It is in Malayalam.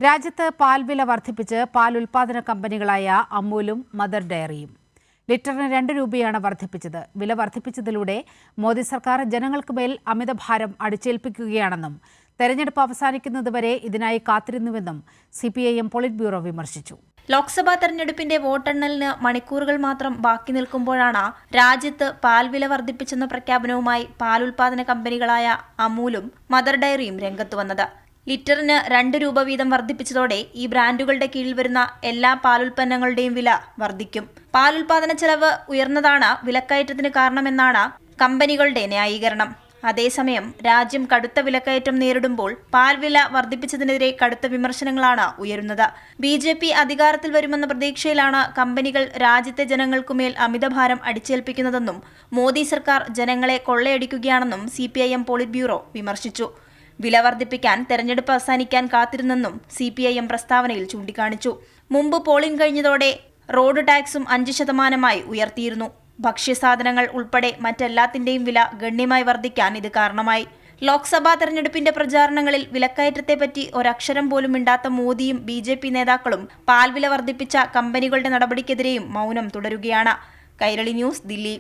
രാജ്യത്ത് പാൽ വില വർദ്ധിപ്പിച്ച് പാൽ ഉൽപാദന കമ്പനികളായ അമൂലും മദർ ഡയറിയും. ലിറ്ററിന് 2 രൂപയാണ് വർദ്ധിപ്പിച്ചത്. വില വർദ്ധിപ്പിച്ചതിലൂടെ മോദി സർക്കാർ ജനങ്ങൾക്ക് മേൽ അമിതഭാരം അടിച്ചേൽപ്പിക്കുകയാണെന്നും തെരഞ്ഞെടുപ്പ് അവസാനിക്കുന്നതുവരെ ഇതിനായി കാത്തിരുന്നുവെന്നും CPIM പോളിറ്റ് ബ്യൂറോ വിമർശിച്ചു. ലോക്സഭാ തെരഞ്ഞെടുപ്പിന്റെ വോട്ടെണ്ണലിന് മണിക്കൂറുകൾ മാത്രം ബാക്കി നിൽക്കുമ്പോഴാണ് രാജ്യത്ത് പാൽ വില വർദ്ധിപ്പിച്ചെന്ന പ്രഖ്യാപനവുമായി പാൽ ഉൽപാദന കമ്പനികളായ അമൂലും മദർ ഡയറിയും രംഗത്ത് വന്നത്. ലിറ്ററിന് 2 രൂപ വീതം വർദ്ധിപ്പിച്ചതോടെ ഈ ബ്രാൻഡുകളുടെ കീഴിൽ വരുന്ന എല്ലാ പാലുൽപ്പന്നങ്ങളുടെയും വില വർദ്ധിക്കും. പാലുൽപാദന ചെലവ് ഉയർന്നതാണ് വിലക്കയറ്റത്തിന് കാരണമെന്നാണ് കമ്പനികളുടെ ന്യായീകരണം. അതേസമയം രാജ്യം കടുത്ത വിലക്കയറ്റം നേരിടുമ്പോൾ പാൽ വില വർദ്ധിപ്പിച്ചതിനെതിരെ കടുത്ത വിമർശനങ്ങളാണ് ഉയരുന്നത്. BJP അധികാരത്തിൽ വരുമെന്ന പ്രതീക്ഷയിലാണ് കമ്പനികൾ രാജ്യത്തെ ജനങ്ങൾക്കുമേൽ അമിതഭാരം അടിച്ചേൽപ്പിക്കുന്നതെന്നും മോദി സർക്കാർ ജനങ്ങളെ കൊള്ളയടിക്കുകയാണെന്നും CPIM പോളിറ്റ് ബ്യൂറോ വിമർശിച്ചു. വില വർദ്ധിപ്പിക്കാൻ തെരഞ്ഞെടുപ്പ് അവസാനിക്കാൻ കാത്തിരുന്നെന്നും CPIM പ്രസ്താവനയിൽ ചൂണ്ടിക്കാണിച്ചു. മുമ്പ് പോളിംഗ് കഴിഞ്ഞതോടെ റോഡ് ടാക്സും 5% ഉയർത്തിയിരുന്നു. ഭക്ഷ്യസാധനങ്ങൾ ഉൾപ്പെടെ മറ്റെല്ലാത്തിന്റെയും വില ഗണ്യമായി വർദ്ധിക്കാൻ ഇത് കാരണമായി. ലോക്സഭാ തെരഞ്ഞെടുപ്പിന്റെ പ്രചാരണങ്ങളിൽ വിലക്കയറ്റത്തെപ്പറ്റി ഒരക്ഷരം പോലും മിണ്ടാത്ത മോദിയും BJP നേതാക്കളും പാൽ വില വർദ്ധിപ്പിച്ച കമ്പനികളുടെ നടപടിക്കെതിരെയും മൗനം തുടരുകയാണ്. കൈരളി ന്യൂസ്, ദില്ലി.